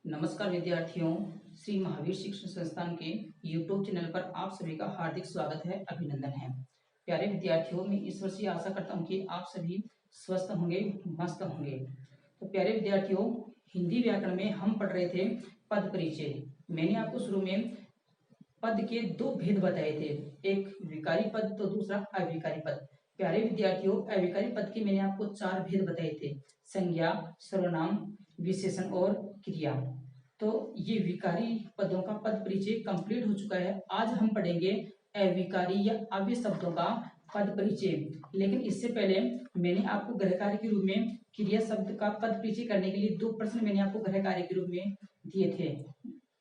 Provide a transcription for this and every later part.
नमस्कार विद्यार्थियों, श्री महावीर शिक्षण संस्थान के YouTube चैनल पर आप सभी का हार्दिक स्वागत है, अभिनंदन है। प्यारे विद्यार्थियों, मैं ईश्वर से आशा करता हूं कि आप सभी स्वस्थ होंगे, मस्त होंगे। तो प्यारे विद्यार्थियों, हिंदी व्याकरण में हम पढ़ रहे थे पद परिचय। मैंने आपको शुरू में पद के दो भेद बताए थे, एक विकारी पद तो दूसरा अविकारी पद। प्यारे विद्यार्थियों, अविकारी पद के मैंने आपको चार भेद बताए थे, संज्ञा, सर्वनाम, विशेषण और क्रिया। तो ये विकारी पदों का पद परिचय कंप्लीट हो चुका है। आज हम पढ़ेंगे अविकारी या अव्यय शब्दों का पद परिचय। लेकिन इससे पहले मैंने आपको गृह कार्य के रूप में क्रिया शब्द का पद परिचय करने के लिए दो प्रश्न मैंने आपको गृह कार्य के रूप में दिए थे।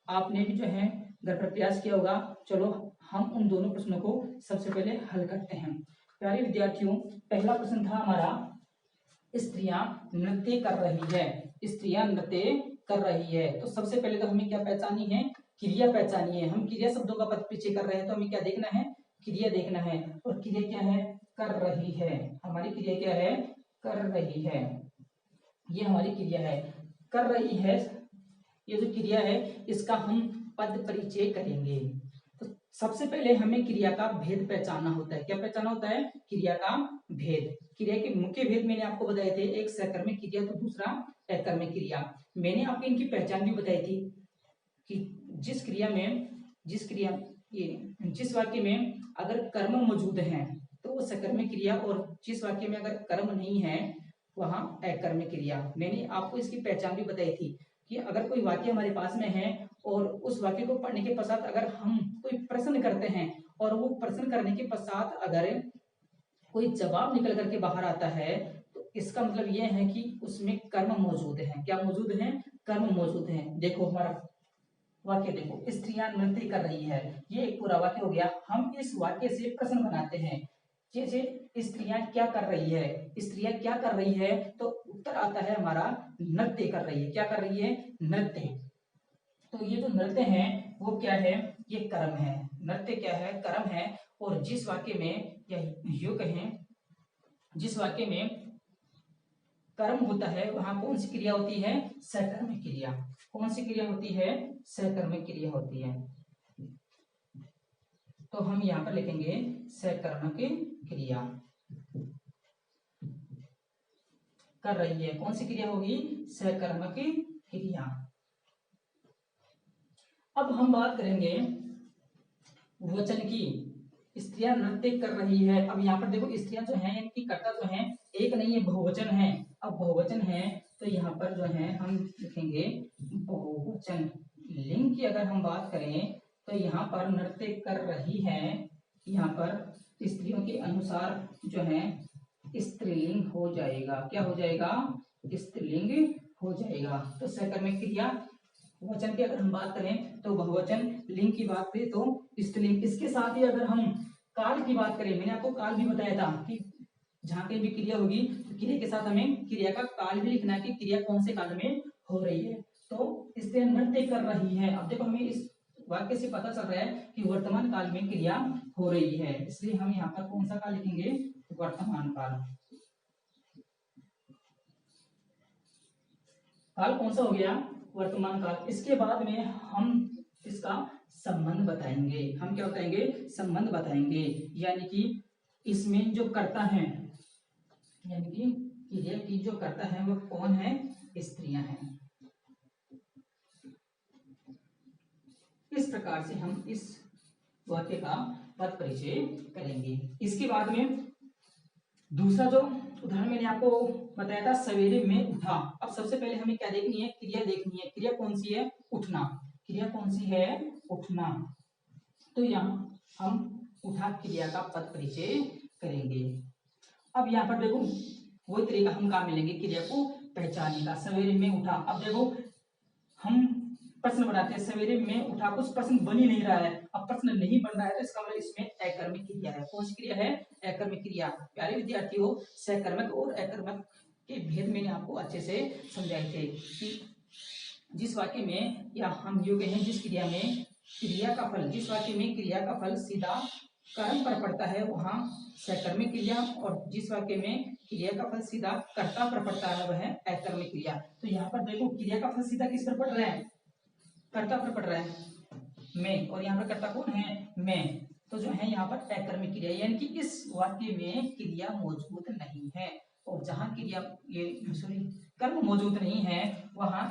आपने भी जो है घर पर प्रयास किया होगा। चलो हम उन दोनों प्रश्नों को सबसे पहले हल करते हैं। प्यारे विद्यार्थियों, पहला प्रश्न था हमारा, स्त्रियां नृत्य कर रही है। स्त्रियां नृत्य कर रही है। तो सबसे पहले तो हमें क्या पहचानी है? क्रिया पहचानी है। हम क्रिया शब्दों का पद परिचय कर रहे हैं तो हमें क्या देखना है? क्रिया देखना है। और क्रिया क्या है? कर रही है। हमारी क्रिया क्या है? कर रही है। ये हमारी क्रिया है, कर रही है। ये जो क्रिया है इसका हम पद परिचय करेंगे। तो सबसे पहले हमें क्रिया का भेद पहचानना होता है। क्या पहचानना होता है? क्रिया का भेद। क्रिया के मुख्य भेद मैंने आपको बताए थे, एक सकर्मक क्रिया तो दूसरा अकर्मक क्रिया। मैंने आपको इनकी पहचान भी बताई थी कि जिस वाक्य में अगर कर्म मौजूद है तो वो सकर्मक क्रिया, और जिस वाक्य में अगर कर्म नहीं है वहां अकर्मक क्रिया। मैंने आपको इसकी पहचान भी बताई थी कि अगर कोई वाक्य हमारे पास में है और उस वाक्य को पढ़ने के पश्चात अगर हम कोई प्रश्न करते हैं और वो प्रश्न करने के पश्चात अगर कोई जवाब निकल करके बाहर आता है तो इसका मतलब यह है कि उसमें कर्म मौजूद है। क्या मौजूद है? कर्म मौजूद है। देखो हमारा वाक्य देखो, स्त्रियां नृत्य कर रही है, ये एक पूरा वाक्य हो गया। हम इस वाक्य से प्रश्न बनाते हैं, जैसे स्त्रियां क्या कर रही है। स्त्रियां क्या कर रही है तो उत्तर आता है हमारा नृत्य कर रही है। क्या कर रही है? नृत्य। तो ये जो नृत्य है वो क्या है? ये कर्म है। नृत्य क्या है? कर्म है। और जिस वाक्य में या यूं कहें, जिस वाक्य में कर्म होता है वहां कौन सी क्रिया होती है? सकर्मक क्रिया। कौन सी क्रिया होती है? सकर्मक क्रिया होती है। तो हम यहां पर लिखेंगे सकर्मक क्रिया कर रही है। कौन सी क्रिया होगी? सकर्मक क्रिया। अब हम बात करेंगे वचन की। स्त्रियां नृत्य कर रही है। अब यहाँ पर देखो, स्त्रियां जो हैं इनकी कर्ता जो है एक नहीं है, बहुवचन है। अब बहुवचन है तो यहाँ पर जो है हम लिखेंगे बहुवचन। लिंग की अगर हम बात करें तो यहाँ पर नृत्य कर रही है, यहाँ पर स्त्रियों के अनुसार जो है स्त्रीलिंग हो जाएगा। क्या हो जाएगा? स्त्रीलिंग हो जाएगा। तो सकर्मक क्रिया वचन की अगर हम बात करें तो बहुवचन, लिंग की बात करें तो स्त्रीलिंग। इसके साथ ही अगर हम काल की बात करें, मैंने आपको काल भी बताया था कि जहां कहीं भी क्रिया होगी तो क्रिया के साथ हमें क्रिया का काल भी लिखना है कि क्रिया कौन से काल में हो रही है। तो इससे नृत्य कर रही है। अब देखो हमें इस वाक्य से पता चल रहा है कि वर्तमान काल में क्रिया हो रही है, इसलिए हम यहाँ पर कौन सा काल लिखेंगे? वर्तमान काल। काल कौन सा हो गया? वर्तमान काल। इसके बाद में हम इसका संबंध बताएंगे। हम क्या बताएंगे? संबंध बताएंगे। यानी कि इसमें जो कर्ता है, यानी कि क्रिया की जो कर्ता है वो कौन है? स्त्रियां हैं। इस प्रकार से हम इस वाक्य का पद परिचय करेंगे। इसके बाद में दूसरा जो उदाहरण मैंने आपको बताया था, सवेरे में उठा। अब सबसे पहले हमें क्या देखनी है? क्रिया देखनी है। क्रिया कौन सी है? उठना। क्रिया कौन सी है? उठना। तो यहाँ हम उठा क्रिया का पद परिचय करेंगे। अब यहाँ पर देखो वही तरीका हम कहाँ मिलेंगे क्रिया को पहचानने का। सवेरे में उठा। अब देखो हम प्रश्न बनाते हैं, सवेरे में उठा, कुछ प्रश्न बन ही नहीं रहा है। अब प्रश्न नहीं बन रहा है तो इसका मतलब इसमें अकर्मक क्रिया है। कौन सी क्रिया है? अकर्मक क्रिया। प्यारे विद्यार्थियों, सकर्मक और अकर्मक के भेद मैंने आपको अच्छे से समझाए थे कि जिस वाक्य में या हम यूं कहें जिस क्रिया में क्रिया का फल, जिस वाक्य में क्रिया का फल सीधा कर्म पर पड़ता है वहां सकर्मक क्रिया, और जिस वाक्य में क्रिया का फल सीधा कर्ता पर पड़ता है वह अकर्मक क्रिया। तो यहाँ पर देखो क्रिया का फल सीधा किस पर पड़ रहा है? कर्ता पर पड़ रहा है मैं, और यहाँ पर कर्ता कौन है, मैं। तो जो है यहाँ पर अकर्मक क्रिया, यानी कि इस वाक्य में क्रिया मौजूद नहीं है, और जहां क्रिया ये सॉरी कर्म मौजूद नहीं है वहां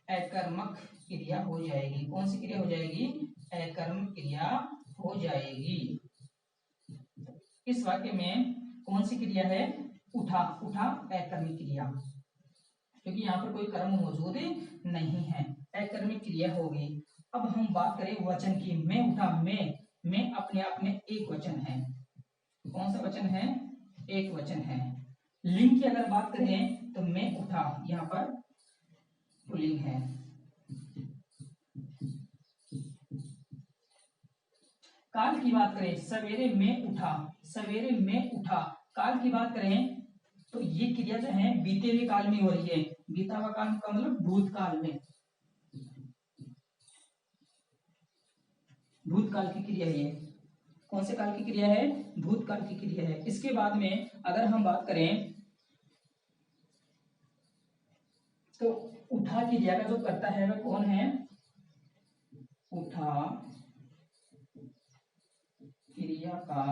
अकर्मक क्रिया हो जाएगी। कौन सी क्रिया हो जाएगी, अकर्मक क्रिया हो जाएगी। इस वाक्य में कौन सी क्रिया है, उठा, उठा अकर्मक क्रिया, क्योंकि यहाँ पर कोई कर्म मौजूद नहीं है, अकर्मक क्रिया होगी। अब हम बात करें वचन की, मैं उठा, मैं अपने आप में एक वचन है। कौन सा वचन है, एक वचन है। लिंग की अगर बात करें तो मैं उठा यहाँ पर पुल्लिंग है। काल की बात करें, सवेरे मैं उठा, सवेरे मैं उठा। काल की बात करें तो ये क्रिया जो है बीते हुए काल में हो रही है, बीता हुआ काल का मतलब भूतकाल में, भूतकाल की क्रिया है ये। कौन से काल की क्रिया है, भूतकाल की क्रिया है। इसके बाद में अगर हम बात करें तो उठा क्रिया का जो कर्ता है वह कौन है, उठा क्रिया का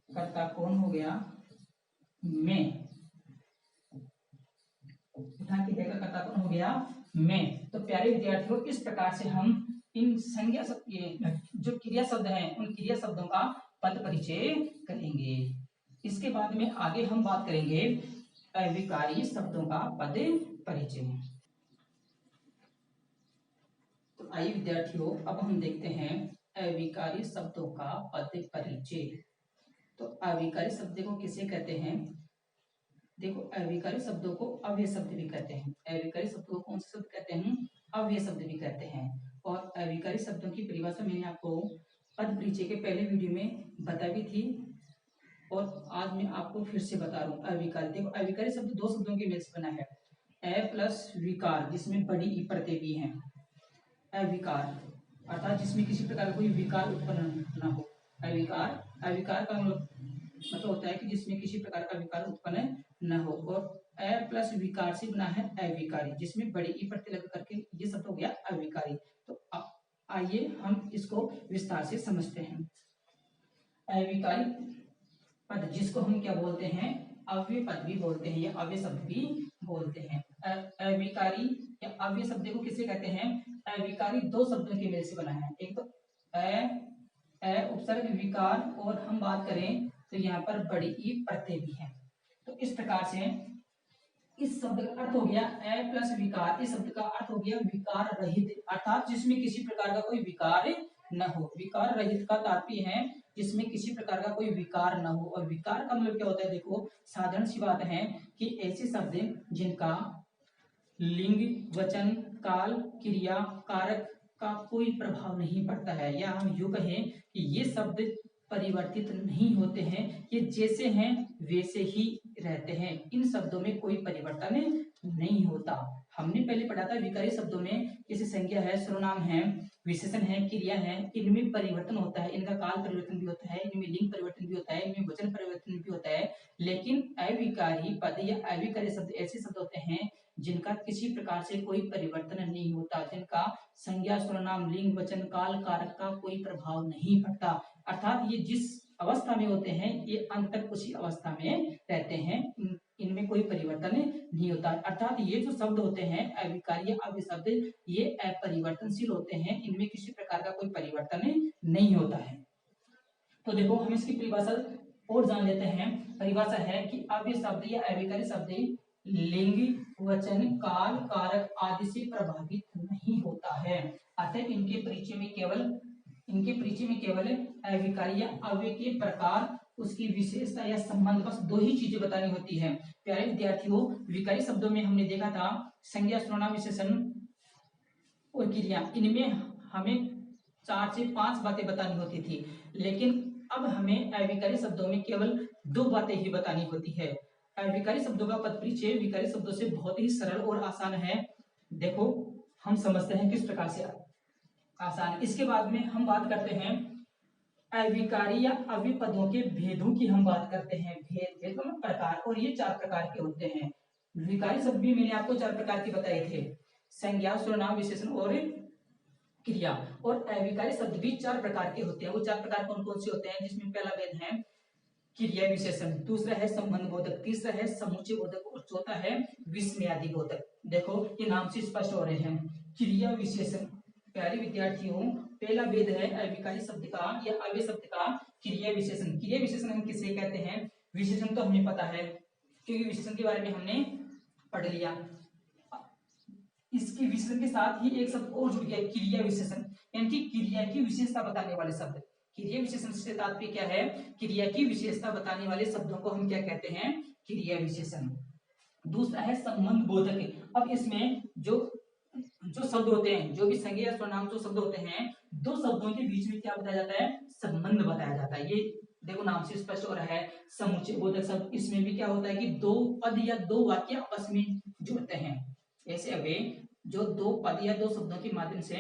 कर्ता कौन हो गया, मैं। उठा क्रिया का कर्ता कौन हो गया, मैं। तो प्यारे विद्यार्थियों, इस प्रकार से हम इन संज्ञा जो क्रिया शब्द हैं उन क्रिया शब्दों का पद परिचय करेंगे। इसके बाद में आगे हम बात करेंगे अविकारी शब्दों का पद परिचय। तो आइए विद्यार्थियों, अब हम देखते हैं अविकारी शब्दों का पद परिचय। तो अविकारी शब्द को किसे कहते हैं, देखो अविकारी शब्दों को अव्यय शब्द भी कहते हैं। अविकारी शब्दों को कौन से शब्द कहते हैं, अव्यय शब्द भी कहते हैं। और अविकारी शब्दों की परिभाषा मैंने आपको पद परिचय के पहले वीडियो में बता भी थी, और आज मैं आपको फिर से बता रहा हूँ। अविकारी, देखो अविकारी शब्द दो शब्दों के मेल से बना है, अ प्लस विकार, जिसमें बड़ी ई प्रत्यय भी है। अविकार अर्थात जिसमें किसी प्रकार का कोई विकार उत्पन्न न हो। अविकार, अविकार का मतलब होता है कि जिसमें किसी प्रकार का विकार उत्पन्न न हो। और अ प्लस विकार से बना है अविकारी, जिसमें बड़ी ई प्रत्यय लगा करके ये शब्द हो गया अविकारी। तो आइए हम इसको विस्तार से समझते हैं। अविकारी पद जिसको हम क्या बोलते हैं, अव्यय पद भी बोलते हैं या अव्यय शब्द भी बोलते हैं। अविकारी या अव्यय शब्द को किसे कहते हैं, अविकारी दो शब्दों के मेल से बना है। एक तो उपसर्ग विकार, और हम बात करें तो यहाँ पर बड़ी ई प्रत्यय भी है। तो इस प्रकार से इस शब्द का अर्थ हो गया अ प्लस विकार, इस शब्द का अर्थ हो गया विकार रहित, अर्थात जिसमें किसी प्रकार का कोई विकार न हो। विकार रहित का तात्पर्य है जिसमें किसी प्रकार का कोई विकार न हो। और विकार का मतलब क्या होता है, देखो साधारण सी बात है कि ऐसे शब्द जिनका लिंग, वचन, काल, क्रिया, कारक का कोई प्रभाव नहीं पड़ता है, या हम यूं कहें कि ये शब्द परिवर्तित नहीं होते हैं, ये जैसे हैं वैसे ही रहते हैं, इन शब्दों में कोई परिवर्तन नहीं होता। हमने पहले पढ़ा था विकारी शब्दों में जैसे संज्ञा है, सर्वनाम है, विशेषण है, क्रिया है, इनमें परिवर्तन होता है, इनका काल परिवर्तन भी होता है, इनमें लिंग परिवर्तन भी होता है, इनमें वचन परिवर्तन भी होता है। लेकिन अविकारी पद या अविकारी शब्द ऐसे शब्द होते हैं जिनका किसी प्रकार से कोई परिवर्तन नहीं होता, जिनका संज्ञा, सर्वनाम, लिंग, वचन, काल, कारक का कोई प्रभाव नहीं पड़ता। अर्थात ये जिस अवस्था में होते हैं ये अंत तक उसी अवस्था में रहते हैं, इनमें कोई परिवर्तन नहीं होता। अर्थात ये जो शब्द होते हैं अविकारी अव्यय शब्द, ये अपरिवर्तनशील होते हैं, इनमें किसी प्रकार का कोई परिवर्तन नहीं होता है। तो देखो हम इसकी परिभाषा और जान लेते हैं। परिभाषा है कि अव्यय शब्द या अविकारी शब्द लिंग, वचन, काल, कारक आदि से प्रभावित नहीं होता है। अतः इनके परिचय में केवल अविकारी या अव्यय के प्रकार, उसकी विशेषता या संबंध, बस दो ही चीजें बतानी होती है। प्यारे विद्यार्थियों, विकारी शब्दों में हमने देखा था संज्ञा, सर्वनाम, विशेषण और क्रिया, इनमें हमें 4 से 5 बातें बतानी होती थी, लेकिन अब हमें अविकारी शब्दों में केवल 2 बातें ही बतानी होती है। अविकारी शब्दों का पद परिचय विकारी शब्दों से बहुत ही सरल और आसान है। देखो हम समझते हैं किस प्रकार से आसान। इसके बाद में हम बात करते हैं अविकारी या अव्यय पदों के भेदों की हम बात करते हैं। भेद प्रकार, और ये 4 प्रकार के होते हैं। विकारी शब्द भी मैंने आपको 4 प्रकार के बताए थे। संज्ञा, सर्वनाम, विशेषण और क्रिया। और अविकारी शब्द भी 4 प्रकार के होते हैं। वो 4 प्रकार कौन कौन से होते हैं, जिसमें पहला भेद है क्रिया विशेषण, दूसरा है संबंध बोधक, तीसरा है समुच्चय बोधक और चौथा है विस्मयादि बोधक। देखो ये नाम से स्पष्ट हो रहे हैं। क्रिया विशेषण, प्यारे विद्यार्थियों, पहला भेद है अविकारी शब्द का या अव्यय शब्द का क्रिया विशेषण। क्रिया विशेषण हम किसे कहते हैं, विशेषण तो हमें पता है क्योंकि विशेषण के बारे में हमने पढ़ लिया। इसके विशेषण के साथ ही एक शब्द और जुड़ गया, क्रिया विशेषण, यानी कि क्रिया की विशेषता बताने वाले शब्द। क्रिया विशेषण से तात्पर्य क्या है, क्रिया की विशेषता बताने वाले शब्दों को हम क्या कहते हैं, क्रिया विशेषण। दूसरा है संबंध बोधक। अब इसमें जो शब्द होते हैं, जो भी संज्ञा या सर्वनाम जो शब्द होते हैं, दो शब्दों के बीच में क्या बताया जाता है, संबंध बताया जाता है। ये देखो नाम से स्पष्ट हो रहा है। समुच्चय बोधक शब्द, इसमें भी क्या होता है कि दो पद या दो वाक्य आपस में जुड़ते हैं। ऐसे अवे जो दो पद या दो शब्दों के माध्यम से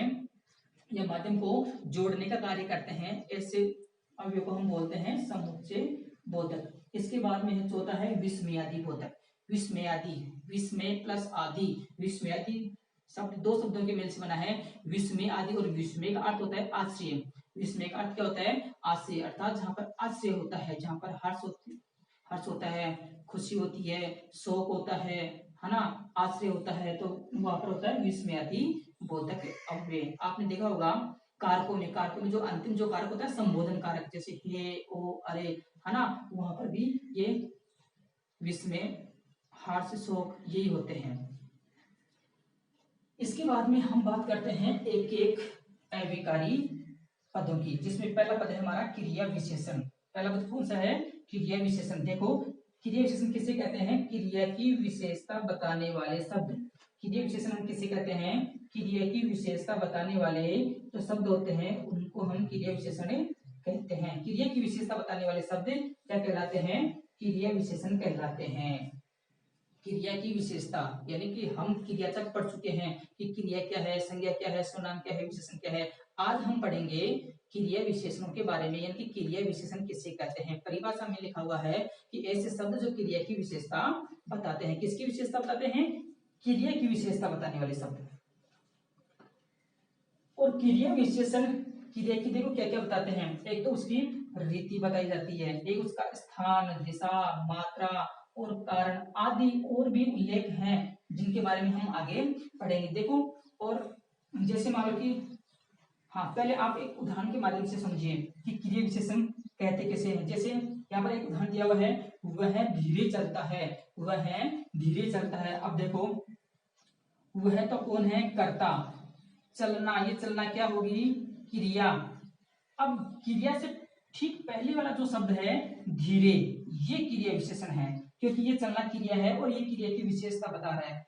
या माध्यम को जोड़ने का कार्य करते हैं, ऐसे अवयव को हम बोलते हैं समुच्चय बोधक। इसके बाद में चौथा है विस्मयादि बोधक। विस्मयादि, विस्मय प्लस आदि, विस्मयादि शब्द दो शब्दों के मेल से बना है। विस्मय आदि और विस्मय का अर्थ होता है आश्चर्य। विस्मय का अर्थ क्या होता है, आश्चर्य, अर्थात जहाँ पर आश्चर्य होता है, जहाँ पर हर्ष होता है, खुशी होती है, शोक होता है ना, आश्चर्य होता है, तो वहां पर होता है विस्मयादि बोधक अव्यय। आपने देखा होगा कारकों में जो अंतिम जो कारक होता है संबोधन कारक, जैसे हे, ओ, अरे, है ना, वहां पर भी ये विस्मय, हर्ष, शोक यही होते हैं। इसके बाद में हम बात करते हैं एक एक अविकारी पदों की, जिसमें पहला पद है हमारा क्रिया विशेषण। पहला पद कौन सा है, क्रिया विशेषण। देखो क्रिया विशेषण किसे कहते हैं, क्रिया की विशेषता बताने वाले शब्द। क्रिया विशेषण हम किसे कहते हैं, क्रिया की विशेषता बताने वाले जो शब्द होते हैं उनको हम क्रिया विशेषण कहते हैं। क्रिया की विशेषता बताने वाले शब्द क्या कहलाते हैं, क्रिया विशेषण कहलाते हैं। क्रिया की विशेषता यानी कि हम क्रिया तक पढ़ चुके हैं कि क्रिया क्या है, संज्ञा क्या है, सर्वनाम क्या है, विशेषण क्या है। आज हम पढ़ेंगे क्रिया विशेषणों के बारे में, यानी कि क्रिया विशेषण किसे कहते हैं। परिभाषा में लिखा हुआ है कि ऐसे शब्द जो क्रिया की विशेषता बताते हैं। किसकी विशेषता बताते हैं, क्रिया की विशेषता बताने वाले शब्द। और क्रिया विशेषण क्रिया की देखो क्या क्या बताते हैं, एक तो उसकी रीति बताई जाती है, एक उसका स्थान, दिशा, मात्रा और कारण आदि और भी उल्लेख हैं जिनके बारे में हम आगे पढ़ेंगे। देखो, और जैसे मान लो कि हाँ, पहले आप एक उदाहरण के माध्यम से समझिए कि क्रिया विशेषण कहते कैसे हैं। जैसे यहाँ पर एक उदाहरण दिया हुआ है, वह धीरे चलता है, वह धीरे चलता है। अब देखो वह तो कौन है, कर्ता, चलना, ये चलना क्या होगी, क्रिया। अब क्रिया से ठीक पहले वाला जो शब्द है धीरे, ये क्रिया विशेषण है, क्योंकि ये चलना क्रिया है और ये क्रिया की विशेषता बता रहा है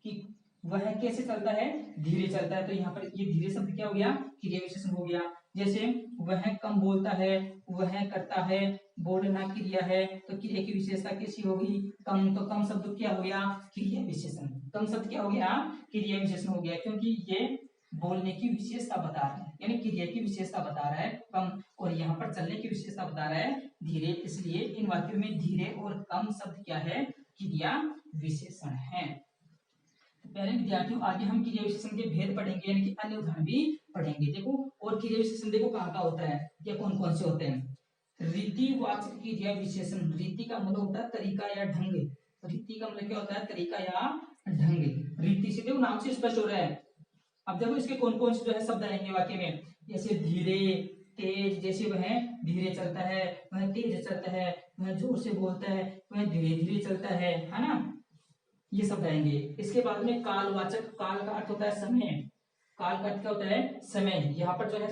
कि वह कैसे चलता है, धीरे चलता है। तो यहाँ पर ये धीरे शब्द क्या हो गया, क्रिया विशेषण हो गया। जैसे वह कम बोलता है, वह करता है, बोलना क्रिया है, तो क्रिया की विशेषता कैसी होगी, कम। तो कम शब्द क्या हो गया, क्रिया विशेषण। कम शब्द क्या हो गया, क्रिया विशेषण हो गया, क्योंकि ये बोलने की विशेषता बता रहा है, यानी क्रिया की विशेषता बता रहा है कम, और यहाँ पर चलने की विशेषता बता रहा है धीरे। इसलिए इन वाक्यों में धीरे और कम शब्द क्या है, क्रिया विशेषण है। पहले विद्यार्थियों आगे हम क्रिया विशेषण के भेद पढ़ेंगे, यानी कि अन्य उदाहरण भी पढ़ेंगे। देखो, और क्रिया विशेषण देखो कहाँ का होता है, या कौन कौन से होते हैं। रीतिवाचक क्रिया विशेषण, रीति का मतलब होता है तरीका या ढंग। रीति का मतलब क्या होता है, तरीका या ढंग। रीति से देखो नाम से स्पष्ट हो रहा है। अब देखो इसके कौन कौन से जो है शब्द आएंगे वाक्य में, जैसे धीरे, तेज, जैसे वह धीरे चलता है, वह तेज चलता है, वह जोर से बोलता है, वह धीरे धीरे चलता है ना, ये शब्द आएंगे। इसके बाद में कालवाचक, काल का अर्थ होता है समय, काल का अर्थ क्या होता है, समय। यहाँ पर जो है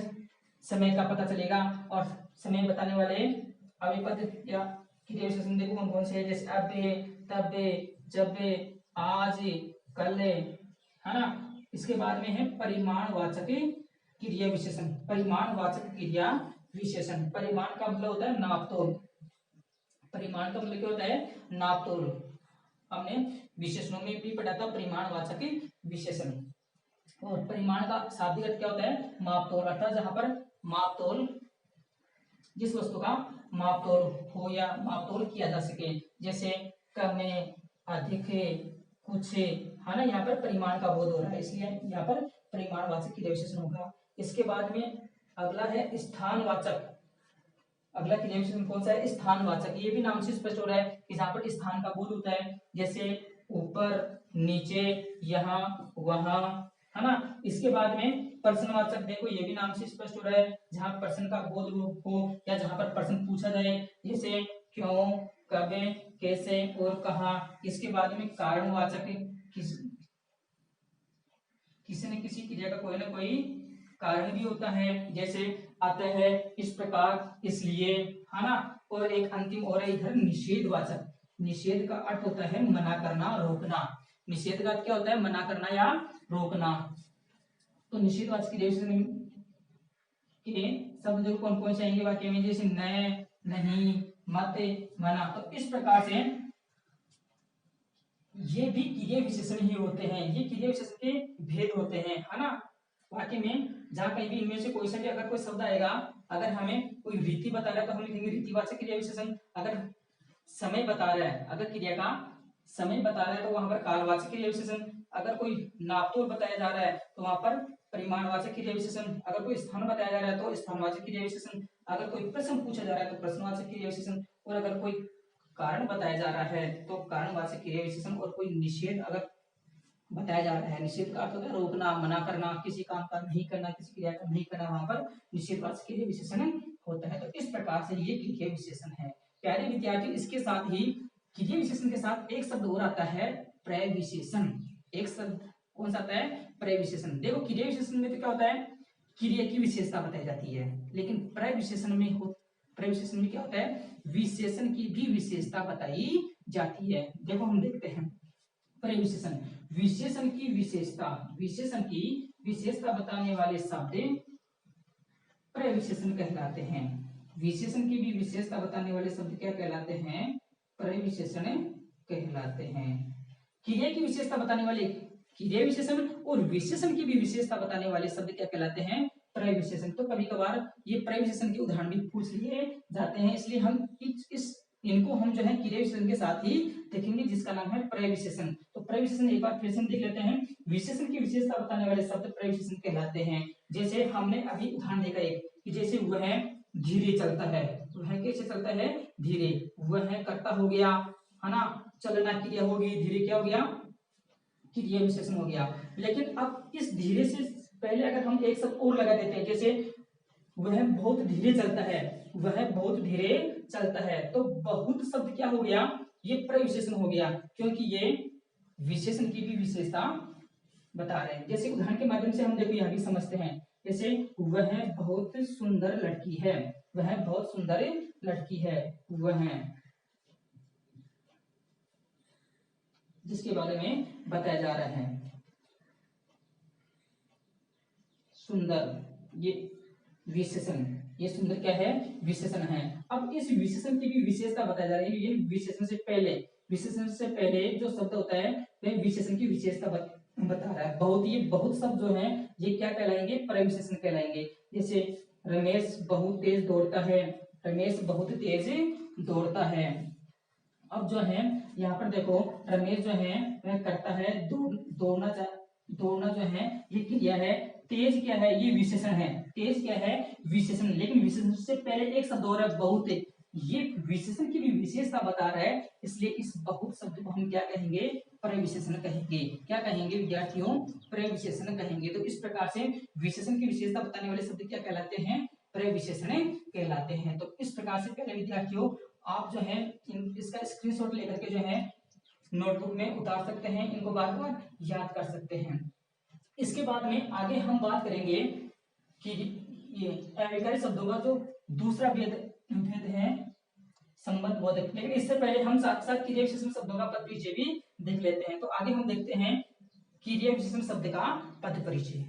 समय का पता चलेगा, और समय बताने वाले अभिपद या क्रिया विशेषण देखो कौन कौन से है, जैसे अबे, तबे, जबे, आज, कल, है ना। इसके बाद में है परिमाणवाचक क्रिया विशेषण। परिमाणवाचक क्रिया विशेषण, परिमाण का मतलब होता है नापतोल। परिमाण का मतलब क्या होता है, नापतोल। हमने विशेषणों में भी पढ़ा था परिमाणवाचक विशेषण। और परिमाण का शाब्दिक अर्थ क्या होता है, मापतोल, अर्थात जहां पर मापतोल, जिस वस्तु का मापतोल हो या मापतोल किया जा सके, जैसे कम, अधिक, कुछ, है ना, यहाँ पर परिमाण का बोध हो रहा है, इसलिए यहाँ पर परिमाणवाचक क्रिया विशेषण होगा। इसके बाद में अगला है स्थानवाचक। अगला क्रिया विशेषण कौन सा है? स्थानवाचक। ये भी नाम से स्पष्ट हो रहा है कि जहाँ पर स्थान का बोध होता है, जैसे ऊपर, नीचे, यहाँ, वहां, है ना। इसके बाद में प्रश्नवाचक, देखो ये भी नाम से स्पष्ट हो रहा है, जहाँ प्रश्न का बोध हो या जहाँ पर प्रश्न पूछा जाए, जैसे क्यों, कब, कैसे और कहाँ। इसके बाद में कारणवाचक, किसी न किसी क्रिया का कोई ना कोई कारण भी होता है, जैसे अतः, इस प्रकार, इसलिए, है ना। और एक अंतिम और है इधर निषेधवाचक। निषेध का अर्थ होता है मना करना, रोकना। निषेध का अर्थ क्या होता है? मना करना या रोकना। तो निषेधवाचक क्रिया विशेषण के शब्द देखो कौन कौन से आएंगे वाक्य में, जैसे न, नहीं, मत, मना। तो इस प्रकार से ये भी क्रिया विशेषण ही होते हैं, ये क्रिया विशेषण के भेद होते हैं, है ना। वाक्य में जहाँ कहीं भी इनमें से कोई सा भी अगर कोई शब्द आएगा, अगर हमें कोई रीति बता रहा है तो हम लिखेंगे रीतिवाचक क्रिया विशेषण। अगर समय बता रहा है, अगर क्रिया का समय बता रहा है तो वहां पर कालवाचक क्रिया विशेषण। अगर कोई नापतोल बताया जा रहा है तो वहां पर परिमाणवाचक क्रिया विशेषण। अगर कोई स्थान बताया जा रहा है तो स्थानवाचक क्रिया विशेषण। अगर कोई प्रश्न पूछा जा रहा है तो प्रश्नवाचक क्रिया विशेषण। और अगर कोई कारण बताया जा रहा है तो कारणवाचक क्रिया विशेषण। और कोई निषेध अगर बताया जा रहा है, निषेध का अर्थ होता है रोकना, मना करना, किसी काम का नहीं करना, किसी क्रिया का नहीं करना, वहां पर निषेधवाचक क्रिया विशेषण होता है। तो इस प्रकार से ये क्रिया विशेषण है। प्यारे विद्यार्थी, इसके साथ ही क्रिया विशेषण के साथ एक शब्द और आता है प्रविशेषण। एक शब्द कौन सा आता है? प्रविशेषण। देखो क्रिया विशेषण में तो क्या होता है? क्रिया की विशेषता बताई जाती है, लेकिन प्रविशेषण में क्या होता है? विशेषण की भी विशेषता बताई जाती है। देखो हम देखते हैं प्रविशेषण। विशेषण की विशेषता, विशेषण की विशेषता बताने वाले शब्द प्रविशेषण कहलाते हैं। विशेषण की भी विशेषता बताने वाले शब्द क्या कहलाते हैं? प्रविशेषण कहलाते हैं। क्रिया की विशेषता बताने वाले क्रिया विशेषण और विशेषण की भी विशेषता बताने वाले शब्द क्या कहलाते हैं? प्रविशेषण। तो कभी कभार ये प्रविशेषण के उदाहरण भी पूछ लिए जाते हैं, इसलिए हम इनको हम जो है क्रिया विशेषण के साथ ही देखेंगे, जिसका नाम है प्रविशेषण। तो प्रविशेषण एक बार फिर से देख लेते हैं। विशेषण की विशेषता बताने वाले शब्द प्रविशेषण कहलाते हैं। जैसे हमने अभी उदाहरण देखा एक कि जैसे वह धीरे चलता है, वह कैसे चलता है? धीरे। वह करता हो गया, है ना, चलना क्रिया होगी, धीरे क्या हो गया? क्रिया विशेषण हो गया। लेकिन अब इस धीरे से पहले अगर हम एक शब्द और लगा देते हैं, जैसे वह बहुत धीरे चलता है, वह बहुत धीरे चलता है, तो बहुत शब्द क्या हो गया? ये प्रविशेषण हो गया, क्योंकि ये विशेषण की भी विशेषता बता रहे हैं। जैसे उदाहरण के माध्यम से हम देखो यह भी समझते हैं, जैसे वह बहुत सुंदर लड़की है, वह बहुत सुंदर लड़की है, वह जिसके बारे में बताया जा रहा है सुंदर, ये विशेषण, ये सुंदर क्या है? विशेषण है। अब इस विशेषण की भी विशेषता बताई जा रही है। ये विशेषण से पहले जो शब्द होता है वह विशेषण की विशेषता बता रहा है। बहुत शब्द जो है ये क्या कहलाएंगे? प्रविशेषण कहलाएंगे। जैसे रमेश बहुत तेज दौड़ता है, रमेश बहुत तेज दौड़ता है। अब जो है यहाँ पर देखो रमेश जो है वह करता है दौड़ना जो है ये क्रिया है, तेज क्या है? ये विशेषण है। तेज क्या है? विशेषण। लेकिन विशेषण से पहले एक शब्द और है बहुत, ये विशेषण की भी विशेषता बता रहा है, इसलिए इस बहुत शब्द को हम क्या कहेंगे? प्रविशेषण कहेंगे। क्या कहेंगे विद्यार्थियों? प्रविशेषण कहेंगे। तो इस प्रकार से विशेषण की विशेषता बताने वाले शब्द क्या कहलाते हैं? प्रविशेषण कहलाते हैं। तो इस प्रकार से पहले विद्यार्थियों आप जो है इसका स्क्रीनशॉट लेकर के जो है नोटबुक में उतार सकते हैं, इनको बार बार याद कर सकते हैं। इसके बाद में आगे हम बात करेंगे कि ये अव्ययकारी शब्दों का जो दूसरा भेद है संबंध बोधक। लेकिन इससे पहले हम साथ साथ क्रिया विशेषण शब्दों का पद परिचय भी देख लेते हैं। तो आगे हम देखते हैं क्रिया विशेषण शब्द का पद परिचय।